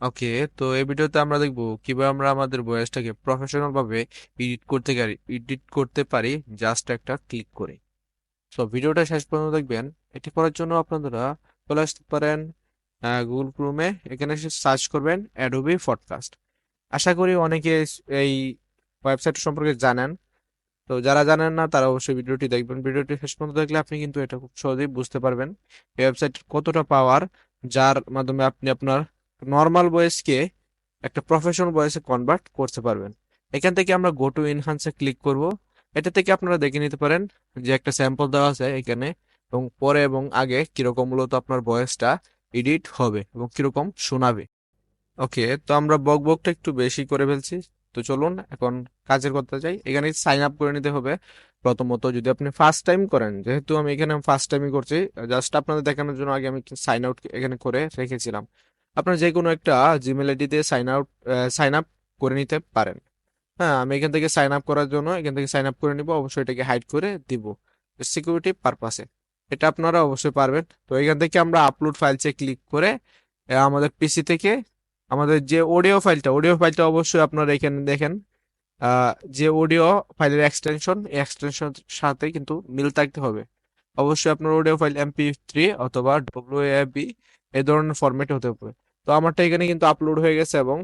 ওকে, তো এই ভিডিওতে আমরা দেখব কিভাবে আমরা আমাদের ভয়েসটাকে প্রফেশনাল ভাবে এডিট করতে পারি জাস্ট একটা ক্লিক করে। সো ভিডিওটা শেষ পর্যন্ত দেখবেন। এটি করার জন্য আপনারা চলে আসতে পারেন গুগল ক্রোমে, এখানে এসে সার্চ করবেন অ্যাডোবি পডকাস্ট। আশা করি অনেকে এই ওয়েবসাইট সম্পর্কে জানেন। তো যারা জানেন না তারা অবশ্যই ভিডিওটি দেখবেন। ভিডিওটি শেষ পর্যন্ত দেখলে আপনি কিন্তু এটা খুব সহজেই বুঝতে পারবেন এই ওয়েবসাইটের কতটা পাওয়ার, যার মাধ্যমে আপনি আপনার নর্মাল ভয়েসকে একটা প্রফেশনাল ভয়েসে কনভার্ট করতে পারবেন। এখান থেকে আমরা গো টু এনহান্সে ক্লিক করব। এটা থেকে আপনারা দেখে নিতে পারেন যে একটা স্যাম্পল দেওয়া আছে এখানে, এবং পরে এবং আগে কিরকম মূলত আপনার ভয়েসটা এডিট হবে এবং কিরকম শোনাবে। ওকে, তো আমরা বকবকটা একটু বেশি করে ফেলছি। তো চলুন এখন কাজের কথা যাই। এখানে সাইন আপ করে নিতে হবে প্রথমত। যদি আপনি ফার্স্ট টাইম করেন, যেহেতু আমি এখানে ফার্স্ট টাইমই করছি, জাস্ট আপনাদের দেখানোর জন্য আগে আমি সাইন আউট এখানে করে রেখেছিলাম। আপনার যে কোনো একটা জিমেল আইডি দিয়ে সাইন আপ করে নিতে পারেন। হ্যাঁ, আমি এখান থেকে সাইন আপ করার জন্য এখান থেকে সাইন আপ করে নিব, অবশ্যই এটাকে হাইড করে দিব সিকিউরিটি পারপাসে। এটা আপনারা অবশ্যই পারবেন। তো এখান থেকে আমরা আপলোড ফাইলসে ক্লিক করে আমাদের পিসি থেকে আমাদের যে অডিও ফাইলটা অবশ্যই আপনারা এখানে দেখেন। যে অডিও ফাইলের এক্সটেনশন, এই এক্সটেনশন সাথে কিন্তু মিল থাকতে হবে। অবশ্যই আপনার অডিও ফাইল MP3 অথবা WAV এই ধরনের ফরম্যাটে হতে হবে। তো আমারটা এখানে কিন্তু আপলোড হয়ে গেছে, এবং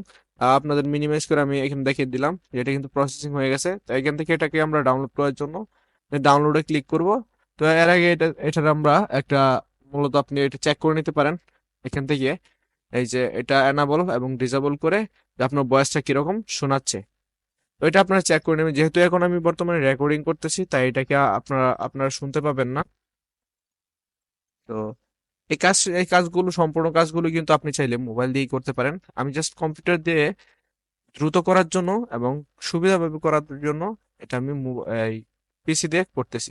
আপনাদের মিনিমাইজ করে আমি এখানে দেখিয়ে দিলাম যে এটা কিন্তু প্রসেসিং হয়ে গেছে। তো এখান থেকে এটাকে আমরা ডাউনলোড করার জন্য ডাউনলোডে ক্লিক করব। তো এর আগে এটার আমরা একটা মূলত আপনি এটা চেক করে নিতে পারেন এখান থেকে, এই যে এটা এনাবল এবং ডিসেবল করে, যে আপনার ভয়েসটা কিরকম শোনাচ্ছে। তো এটা আপনারা চেক করে নেবেন। যেহেতু এখন আমি বর্তমানে রেকর্ডিং করতেছি, তাই এটাকে আপনারা শুনতে পাবেন না। তো এই কাজগুলো, সম্পূর্ণ কাজগুলো কিন্তু আপনি চাইলে মোবাইল দিয়েই করতে পারেন। আমি জাস্ট কম্পিউটার দিয়ে দ্রুত করার জন্য এবং সুবিধাভাবে করার জন্য এটা আমি পিসি দিয়ে করতেছি।